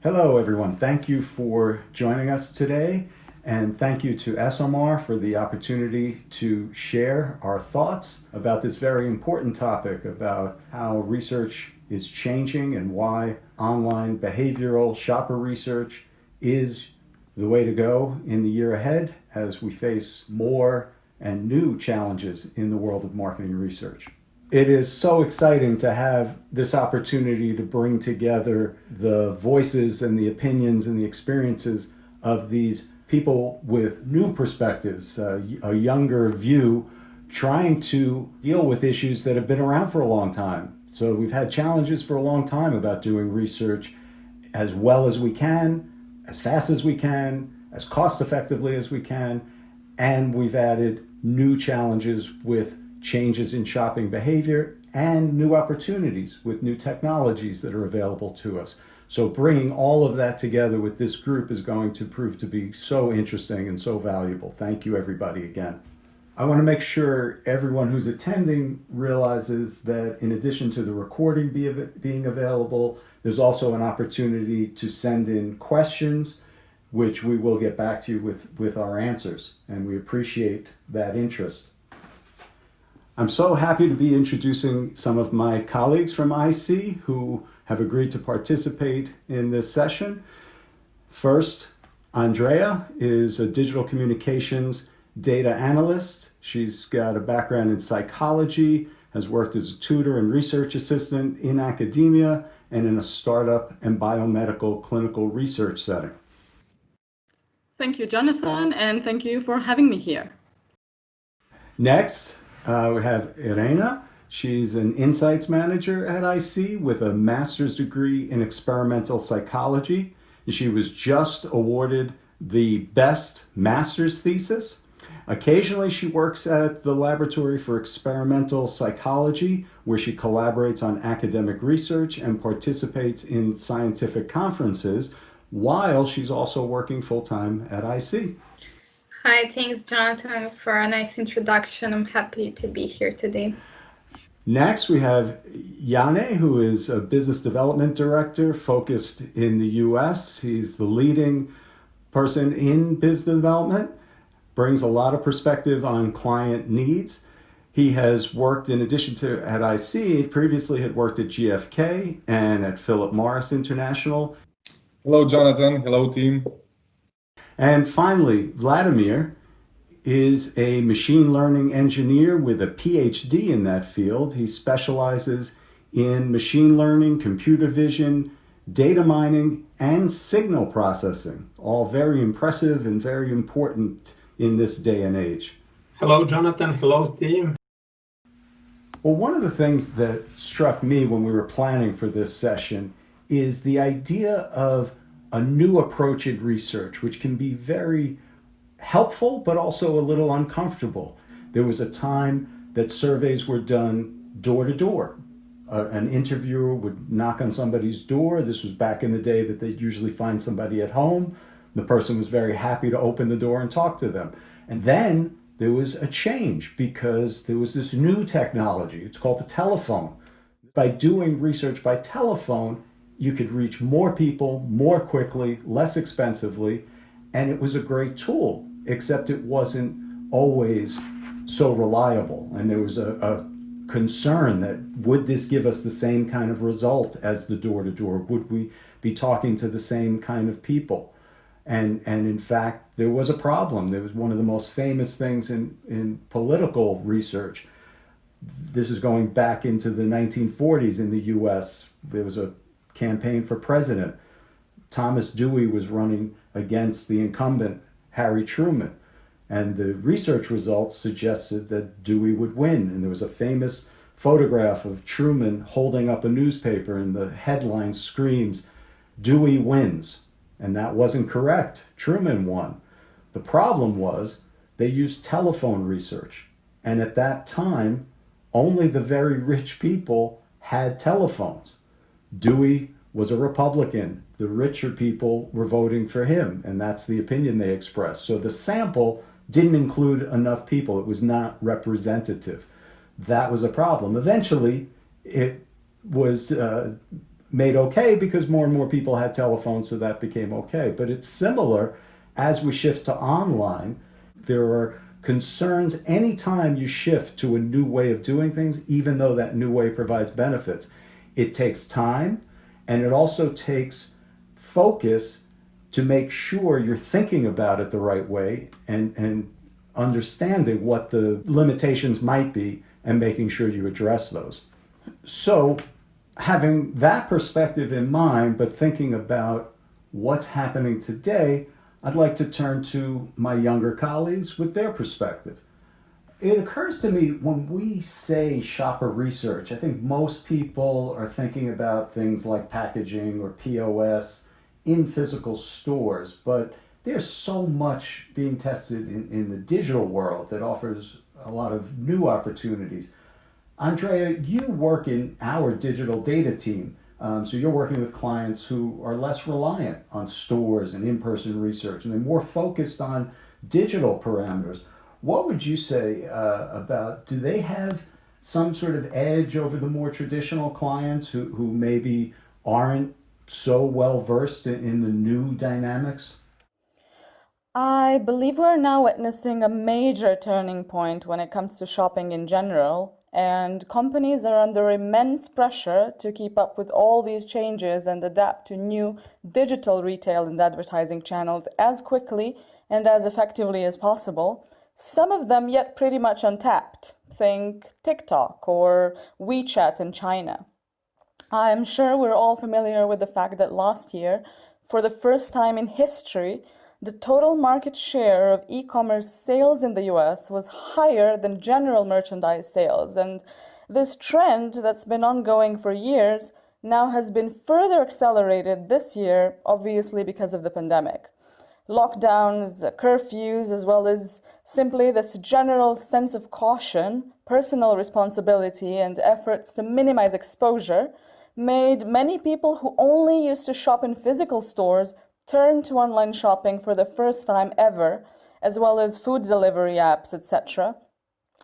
Hello, everyone. Thank you for joining us today. And thank you to ESOMAR for the opportunity to share our thoughts about this very important topic about how research is changing and why online behavioral shopper research is the way to go in the year ahead as we face more and new challenges in the world of marketing research. It is so exciting to have this opportunity to bring together the voices and the opinions and the experiences of these people with new perspectives, a younger view, trying to deal with issues that have been around for a long time. So we've had challenges for a long time about doing research as well as we can, as fast as we can, as cost effectively as we can, and we've added new challenges with changes in shopping behavior and new opportunities with new technologies that are available to us. So bringing all of that together with this group is going to prove to be so interesting and so valuable. Thank you, everybody, again. I want to make sure everyone who's attending realizes that in addition to the recording being available, there's also an opportunity to send in questions, which we will get back to you with our answers. And we appreciate that interest. I'm so happy to be introducing some of my colleagues from EyeSee who have agreed to participate in this session. First, Andrea is a digital communications data analyst. She's got a background in psychology, has worked as a tutor and research assistant in academia and in a startup and biomedical clinical research setting. Thank you, Jonathan, and thank you for having me here. Next, we have Irena. She's an insights manager at EyeSee with a master's degree in experimental psychology. She was just awarded the best master's thesis. Occasionally, she works at the Laboratory for Experimental Psychology, where she collaborates on academic research and participates in scientific conferences, while she's also working full-time at EyeSee. Hi, thanks, Jonathan, for a nice introduction. I'm happy to be here today. Next, we have Jane, who is a business development director focused in the US. He's the leading person in business development, brings a lot of perspective on client needs. He has worked, in addition to at EyeSee, previously had worked at GfK and at Philip Morris International. Hello, Jonathan. Hello, team. And finally, Vladimir is a machine learning engineer with a PhD in that field. He specializes in machine learning, computer vision, data mining, and signal processing, all very impressive and very important in this day and age. Hello, Jonathan. Hello, team. Well, one of the things that struck me when we were planning for this session is the idea of a new approach in research, which can be very helpful, but also a little uncomfortable. There was a time that surveys were done door to door. An interviewer would knock on somebody's door. This was back in the day that they'd usually find somebody at home. The person was very happy to open the door and talk to them. And then there was a change because there was this new technology. It's called the telephone. By doing research by telephone, you could reach more people more quickly, less expensively, and it was a great tool, except it wasn't always so reliable. And there was a concern that would this give us the same kind of result as the door-to-door? Would we be talking to the same kind of people? And in fact, there was a problem. There was one of the most famous things in political research. This is going back into the 1940s in the US. There was a campaign for president. Thomas Dewey was running against the incumbent, Harry Truman. And the research results suggested that Dewey would win. And there was a famous photograph of Truman holding up a newspaper, and the headline screams, "Dewey wins." And that wasn't correct. Truman won. The problem was they used telephone research. And at that time, only the very rich people had telephones. Dewey was a Republican. The richer people were voting for him, and that's the opinion they expressed. So the sample didn't include enough people. It was not representative. That was a problem. Eventually, it was made okay because more and more people had telephones, so that became okay. But it's similar as we shift to online. There are concerns anytime you shift to a new way of doing things, even though that new way provides benefits. It takes time, and it also takes focus to make sure you're thinking about it the right way and understanding what the limitations might be and making sure you address those. So having that perspective in mind, but thinking about what's happening today, I'd like to turn to my younger colleagues with their perspective. It occurs to me when we say shopper research, I think most people are thinking about things like packaging or POS in physical stores, but there's so much being tested in the digital world that offers a lot of new opportunities. Andrea, you work in our digital data team. So you're working with clients who are less reliant on stores and in-person research, and they're more focused on digital parameters. What would you say about, do they have some sort of edge over the more traditional clients who maybe aren't so well versed in the new dynamics? I believe we're now witnessing a major turning point when it comes to shopping in general, and companies are under immense pressure to keep up with all these changes and adapt to new digital retail and advertising channels as quickly and as effectively as possible. Some of them yet pretty much untapped. Think TikTok or WeChat in China. I'm sure we're all familiar with the fact that last year, for the first time in history, the total market share of e-commerce sales in the US was higher than general merchandise sales. And this trend that's been ongoing for years now has been further accelerated this year, obviously because of the pandemic. Lockdowns, curfews, as well as simply this general sense of caution, personal responsibility, and efforts to minimize exposure made many people who only used to shop in physical stores turn to online shopping for the first time ever, as well as food delivery apps, etc.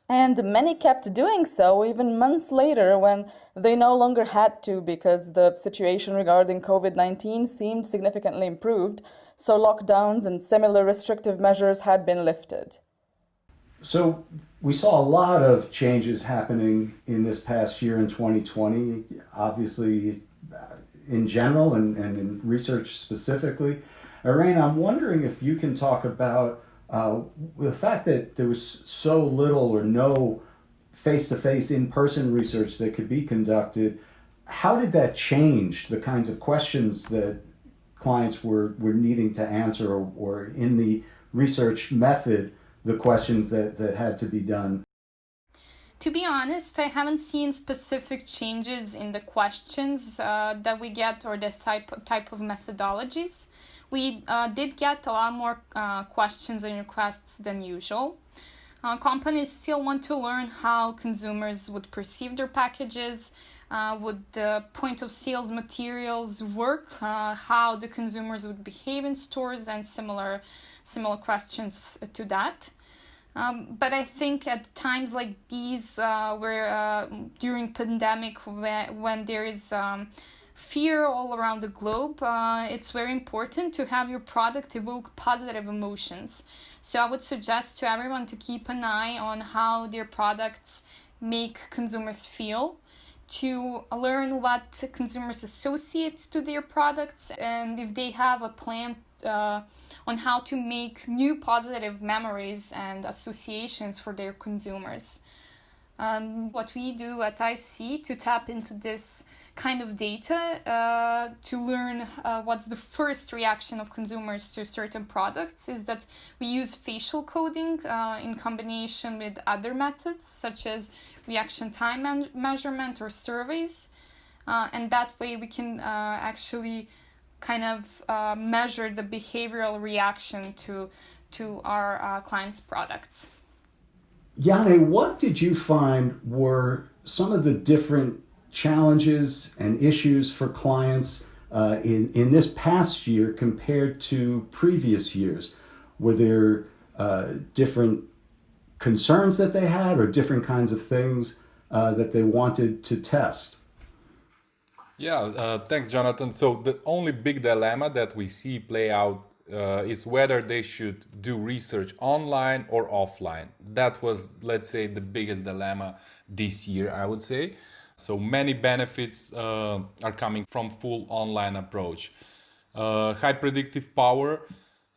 And many kept doing so even months later when they no longer had to because the situation regarding COVID-19 seemed significantly improved, so lockdowns and similar restrictive measures had been lifted. So we saw a lot of changes happening in this past year in 2020, obviously in general and in research specifically. Irena, I'm wondering if you can talk about the fact that there was so little or no face-to-face in-person research that could be conducted. How did that change the kinds of questions that clients were needing to answer, or in the research method, the questions that had to be done? To be honest, I haven't seen specific changes in the questions that we get or the type of methodologies. We did get a lot more questions and requests than usual. Companies still want to learn how consumers would perceive their packages, would the point of sales materials work, how the consumers would behave in stores, and similar questions to that. But I think at times like these, where during pandemic, when there is fear all around the globe, it's very important to have your product evoke positive emotions. So I would suggest to everyone to keep an eye on how their products make consumers feel, to learn what consumers associate to their products, and if they have a plan on how to make new positive memories and associations for their consumers. What we do at EyeSee to tap into this kind of data to learn what's the first reaction of consumers to certain products is that we use facial coding in combination with other methods such as reaction time measurement or surveys, and that way we can actually kind of measure the behavioral reaction to our clients' products. Janne, what did you find were some of the different challenges and issues for clients in this past year compared to previous years? Were there different concerns that they had or different kinds of things that they wanted to test? Yeah, thanks, Jonathan. So the only big dilemma that we see play out is whether they should do research online or offline. That was, let's say, the biggest dilemma this year, I would say. So many benefits are coming from full online approach. High predictive power,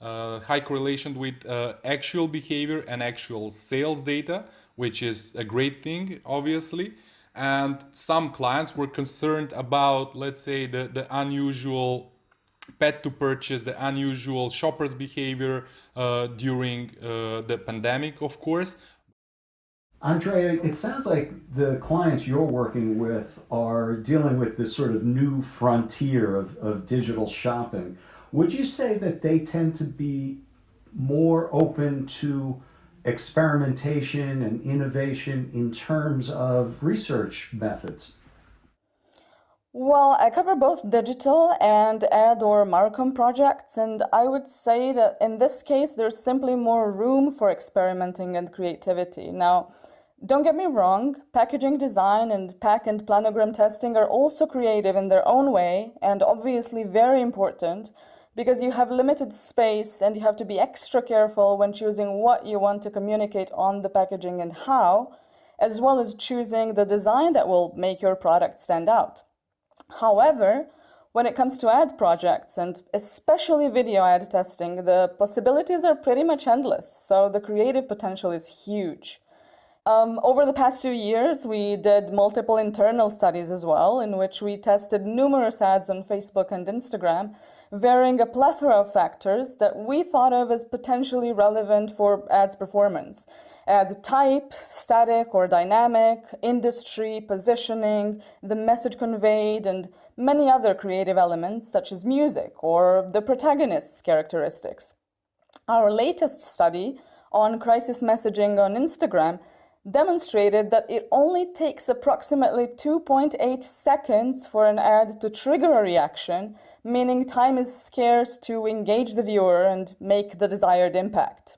high correlation with actual behavior and actual sales data, which is a great thing, obviously. And some clients were concerned about, let's say, the unusual pet to purchase, the unusual shoppers behavior during the pandemic, of course. Andrea, it sounds like the clients you're working with are dealing with this sort of new frontier of digital shopping. Would you say that they tend to be more open to experimentation and innovation in terms of research methods? Well, I cover both digital and ad or Marcom projects, and I would say that in this case, there's simply more room for experimenting and creativity. Now, don't get me wrong, packaging design and pack and planogram testing are also creative in their own way and obviously very important because you have limited space and you have to be extra careful when choosing what you want to communicate on the packaging and how, as well as choosing the design that will make your product stand out. However, when it comes to ad projects and especially video ad testing, the possibilities are pretty much endless, so the creative potential is huge. Over the past 2 years, we did multiple internal studies as well, in which we tested numerous ads on Facebook and Instagram, varying a plethora of factors that we thought of as potentially relevant for ads performance. Ad type, static or dynamic, industry, positioning, the message conveyed, and many other creative elements such as music or the protagonist's characteristics. Our latest study on crisis messaging on Instagram demonstrated that it only takes approximately 2.8 seconds for an ad to trigger a reaction, meaning time is scarce to engage the viewer and make the desired impact.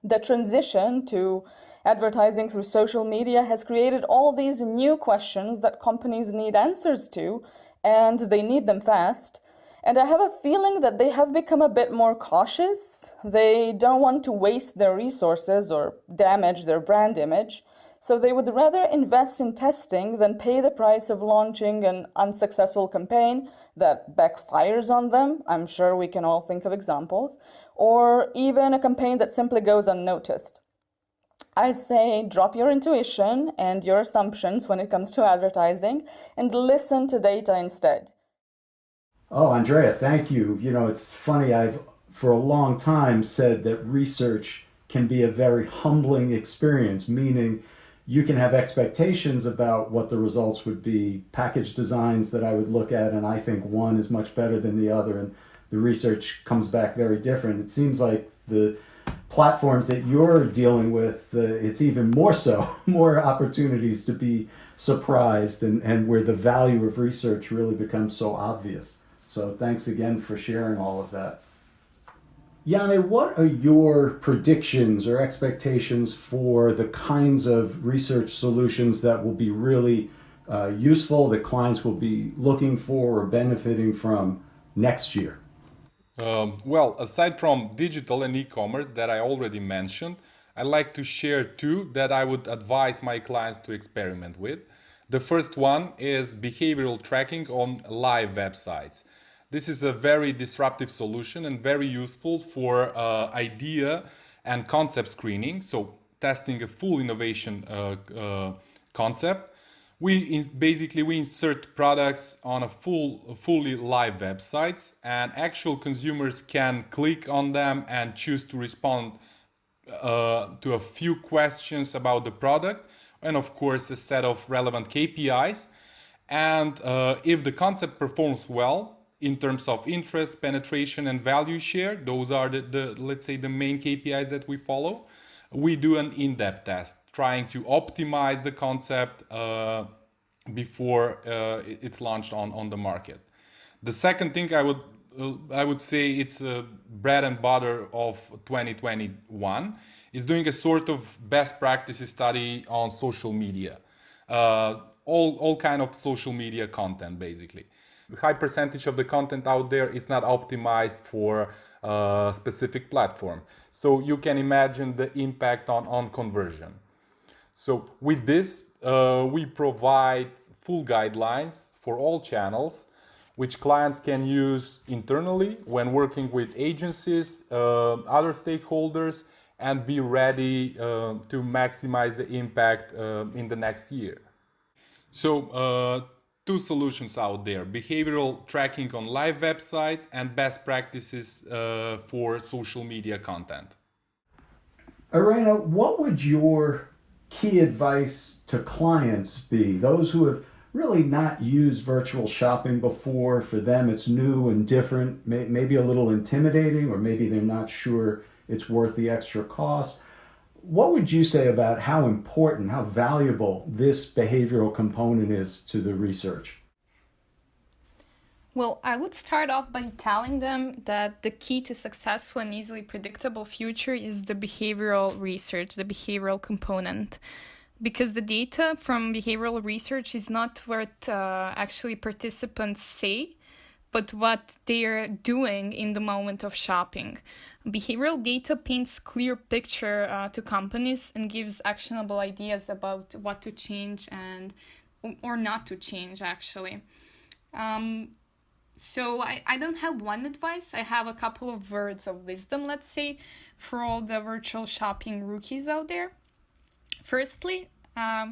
The transition to advertising through social media has created all these new questions that companies need answers to, and they need them fast. And I have a feeling that they have become a bit more cautious. They don't want to waste their resources or damage their brand image. So they would rather invest in testing than pay the price of launching an unsuccessful campaign that backfires on them. I'm sure we can all think of examples. Or even a campaign that simply goes unnoticed. I say drop your intuition and your assumptions when it comes to advertising and listen to data instead. Oh, Andrea, thank you. You know, it's funny, I've for a long time said that research can be a very humbling experience, meaning you can have expectations about what the results would be, package designs that I would look at, and I think one is much better than the other, and the research comes back very different. It seems like the platforms that you're dealing with, it's even more so, more opportunities to be surprised and where the value of research really becomes so obvious. So thanks again for sharing all of that. Janne, what are your predictions or expectations for the kinds of research solutions that will be really useful, that clients will be looking for or benefiting from next year? Well, aside from digital and e-commerce that I already mentioned, I'd like to share two that I would advise my clients to experiment with. The first one is behavioral tracking on live websites. This is a very disruptive solution and very useful for idea and concept screening, so testing a full innovation concept. Basically we insert products on a fully live websites, and actual consumers can click on them and choose to respond to a few questions about the product, and of course a set of relevant KPIs. And if the concept performs well in terms of interest, penetration, and value share, those are the let's say the main KPIs that we follow. We do an in-depth test, trying to optimize the concept before it's launched on the market. The second thing I would say it's bread and butter of 2021 is doing a sort of best practices study on social media. all kind of social media content, basically. A high percentage of the content out there is not optimized for a specific platform. So you can imagine the impact on conversion. So with this, we provide full guidelines for all channels, which clients can use internally when working with agencies, other stakeholders, and be ready to maximize the impact in the next year. So two solutions out there: behavioral tracking on live website and best practices for social media content. Irena, what would your key advice to clients be? Those who have really not used virtual shopping before, for them it's new and different, maybe a little intimidating, or maybe they're not sure it's worth the extra cost. What would you say about how important, how valuable this behavioral component is to the research? Well, I would start off by telling them that the key to successful and easily predictable future is the behavioral research, the behavioral component. Because the data from behavioral research is not what actually participants say, but what they're doing in the moment of shopping. Behavioral data paints clear picture to companies and gives actionable ideas about what to change and or not to change, actually. So I don't have one advice. I have a couple of words of wisdom, let's say, for all the virtual shopping rookies out there. Firstly,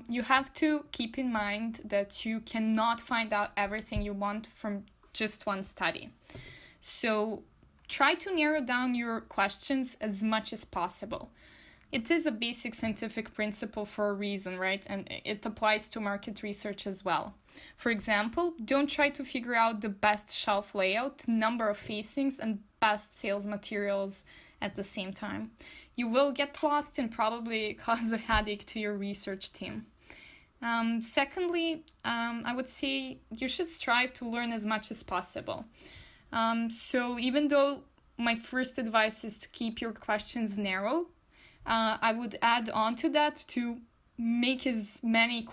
you have to keep in mind that you cannot find out everything you want from just one study. So try to narrow down your questions as much as possible. It is a basic scientific principle for a reason, right? And it applies to market research as well. For example, don't try to figure out the best shelf layout, number of facings, and best sales materials at the same time. You will get lost and probably cause a headache to your research team. Secondly, I would say you should strive to learn as much as possible. So even though my first advice is to keep your questions narrow, I would add on to that to make as many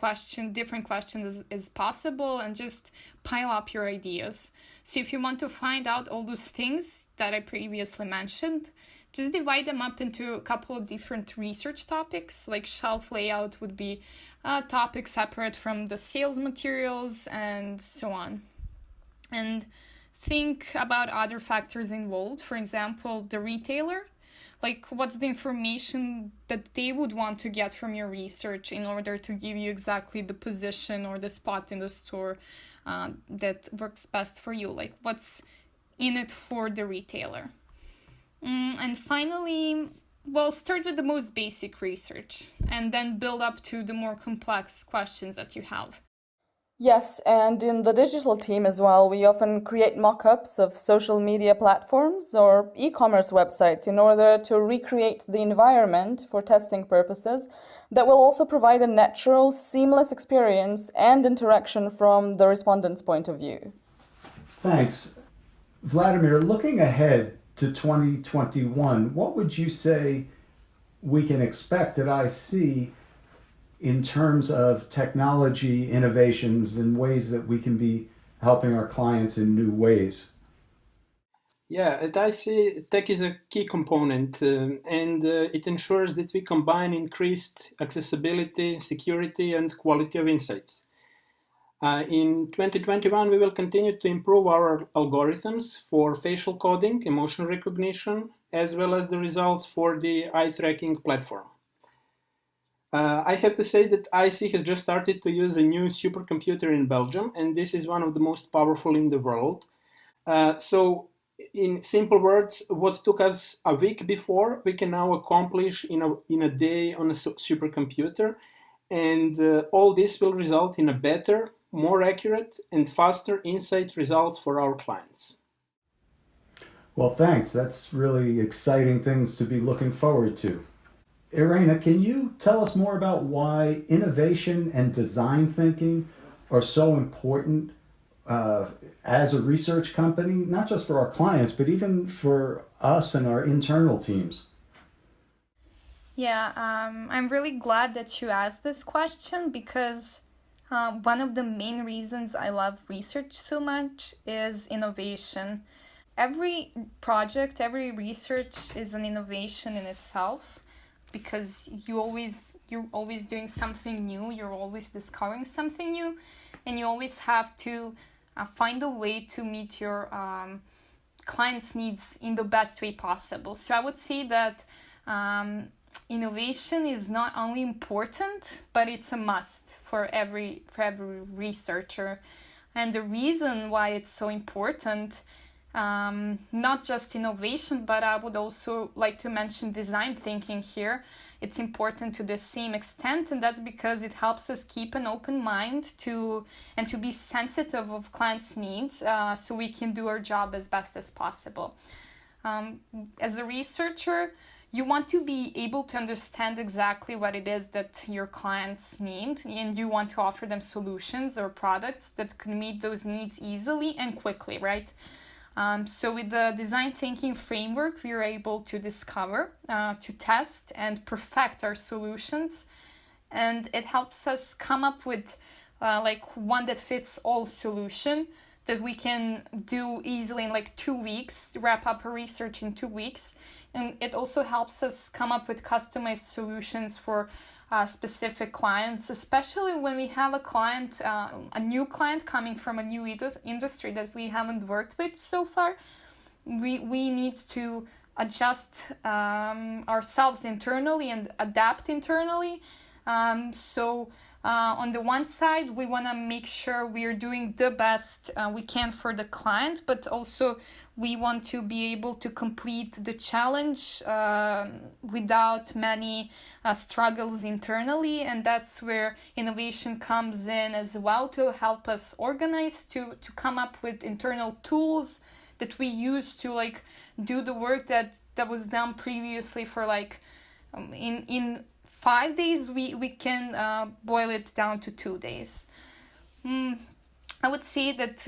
different questions as possible, and just pile up your ideas. So if you want to find out all those things that I previously mentioned, just divide them up into a couple of different research topics. Like shelf layout would be a topic separate from the sales materials and so on. And think about other factors involved. For example, the retailer. Like, what's the information that they would want to get from your research in order to give you exactly the position or the spot in the store that works best for you? Like, what's in it for the retailer? And finally, well, start with the most basic research and then build up to the more complex questions that you have. Yes, and in the digital team as well, we often create mock-ups of social media platforms or e-commerce websites in order to recreate the environment for testing purposes that will also provide a natural, seamless experience and interaction from the respondent's point of view. Thanks. Vladimir, looking ahead to 2021, what would you say we can expect at EyeSee in terms of technology innovations and ways that we can be helping our clients in new ways? Yeah, at EyeSee, tech is a key component, and it ensures that we combine increased accessibility, security, and quality of insights. In 2021, we will continue to improve our algorithms for facial coding, emotion recognition, as well as the results for the eye tracking platform. I have to say that EyeSee has just started to use a new supercomputer in Belgium, and this is one of the most powerful in the world. So in simple words, what took us a week before, we can now accomplish in a day on a supercomputer, and all this will result in a better, more accurate, and faster insight results for our clients. Well, thanks. That's really exciting things to be looking forward to. Irena, can you tell us more about why innovation and design thinking are so important as a research company, not just for our clients, but even for us and our internal teams? Yeah, I'm really glad that you asked this question because One of the main reasons I love research so much is innovation. Every project, every research is an innovation in itself because you're always doing something new, you're always discovering something new, and you always have to find a way to meet your clients' needs in the best way possible. So I would say that innovation is not only important, but it's a must for every researcher. And the reason why it's so important, not just innovation, but I would also like to mention design thinking here. It's important to the same extent, and that's because it helps us keep an open mind to be sensitive of clients' needs, so we can do our job as best as possible. As a researcher, you want to be able to understand exactly what it is that your clients need, and you want to offer them solutions or products that can meet those needs easily and quickly, right? So with the design thinking framework, we are able to discover, to test and perfect our solutions. And it helps us come up with like one that fits all solution that we can do easily in like 2 weeks, wrap up our research in 2 weeks. And it also helps us come up with customized solutions for specific clients, especially when we have a client, a new client coming from a new industry that we haven't worked with so far. We need to adjust ourselves internally and adapt internally. On the one side, we want to make sure we are doing the best we can for the client, but also we want to be able to complete the challenge without many struggles internally. And that's where innovation comes in as well, to help us organize, to come up with internal tools that we use to like do the work that was done previously for like in 5 days, we can boil it down to 2 days. I would say that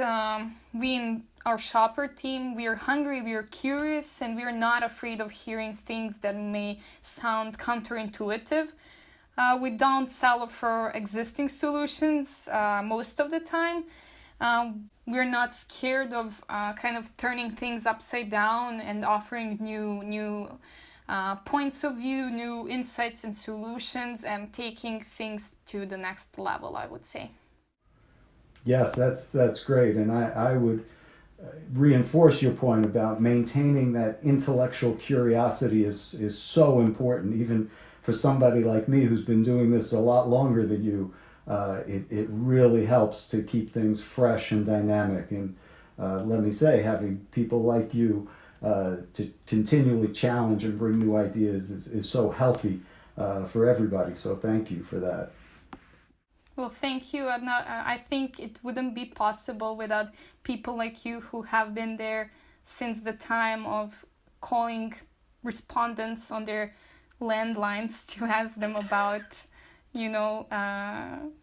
we in our shopper team, we are hungry, we are curious, and we are not afraid of hearing things that may sound counterintuitive. We don't sell for existing solutions most of the time. We're not scared of kind of turning things upside down and offering new points of view, new insights and solutions, and taking things to the next level, I would say. Yes, that's great. And I would reinforce your point about maintaining that intellectual curiosity is so important, even for somebody like me who's been doing this a lot longer than you. It really helps to keep things fresh and dynamic. And let me say, having people like you to continually challenge and bring new ideas is so healthy for everybody. So thank you for that. Well, thank you. I think it wouldn't be possible without people like you who have been there since the time of calling respondents on their landlines to ask them about,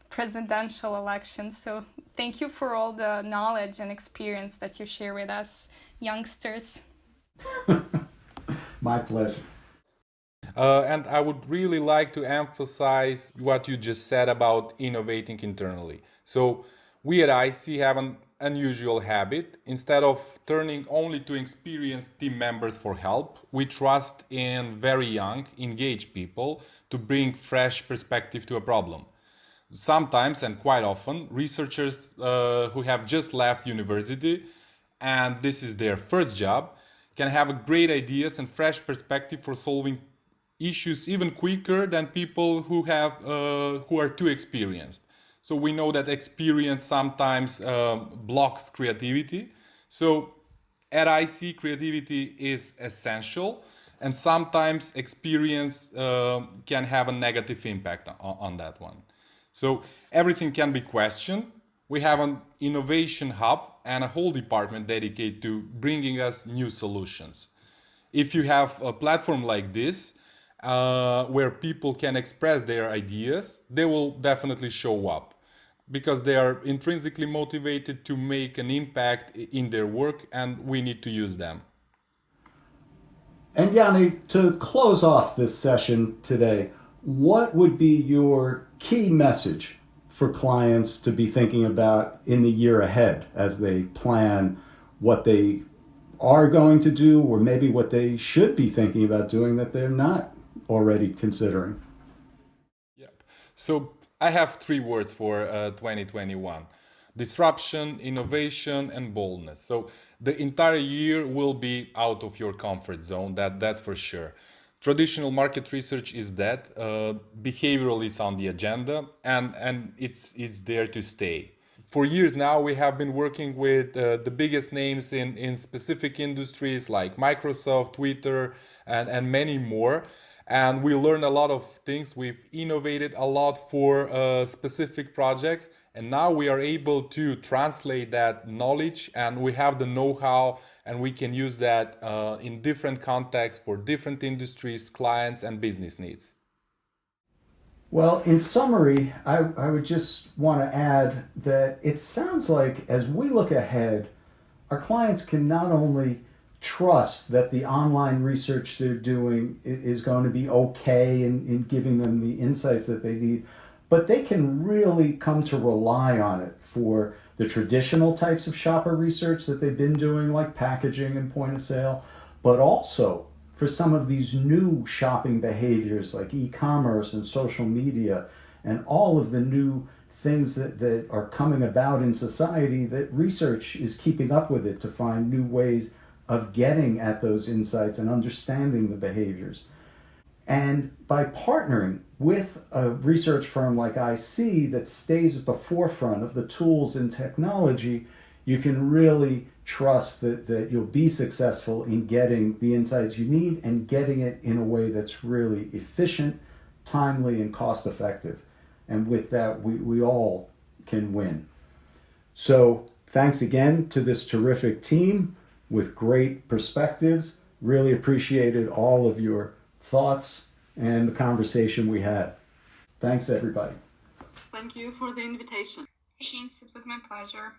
presidential elections. So thank you for all the knowledge and experience that you share with us youngsters. My pleasure. And I would really like to emphasize what you just said about innovating internally. So we at EyeSee have an unusual habit. Instead of turning only to experienced team members for help, we trust in very young, engaged people to bring fresh perspective to a problem. Sometimes, and quite often, researchers who have just left university and this is their first job can have great ideas and fresh perspective for solving issues even quicker than people who are too experienced. So we know that experience sometimes blocks creativity. So at EyeSee, creativity is essential, and sometimes experience can have a negative impact on that one. So everything can be questioned. We have an innovation hub and a whole department dedicated to bringing us new solutions. If you have a platform like this, where people can express their ideas, they will definitely show up because they are intrinsically motivated to make an impact in their work, and we need to use them. And Yanni, to close off this session today, what would be your key message for clients to be thinking about in the year ahead as they plan what they are going to do, or maybe what they should be thinking about doing that they're not already considering? Yep. So I have three words for 2021: disruption, innovation, and boldness. So the entire year will be out of your comfort zone, that's for sure. Traditional market research is dead. Behavioral is on the agenda, and it's there to stay. For years now, we have been working with the biggest names in specific industries like Microsoft, Twitter, and many more. And we learned a lot of things. We've innovated a lot for specific projects. And now we are able to translate that knowledge, and we have the know-how, and we can use that in different contexts for different industries, clients, and business needs. Well, in summary, I would just want to add that it sounds like as we look ahead, our clients can not only trust that the online research they're doing is going to be okay in giving them the insights that they need, but they can really come to rely on it for the traditional types of shopper research that they've been doing, like packaging and point of sale, but also for some of these new shopping behaviors like e-commerce and social media and all of the new things that are coming about in society, that research is keeping up with it to find new ways of getting at those insights and understanding the behaviors. And by partnering with a research firm like EyeSee that stays at the forefront of the tools and technology, you can really trust that you'll be successful in getting the insights you need and getting it in a way that's really efficient, timely, and cost effective. And with that, we all can win. So thanks again to this terrific team with great perspectives. Really appreciated all of your thoughts and the conversation we had. Thanks, everybody. Thank you for the invitation. Thanks, it was my pleasure.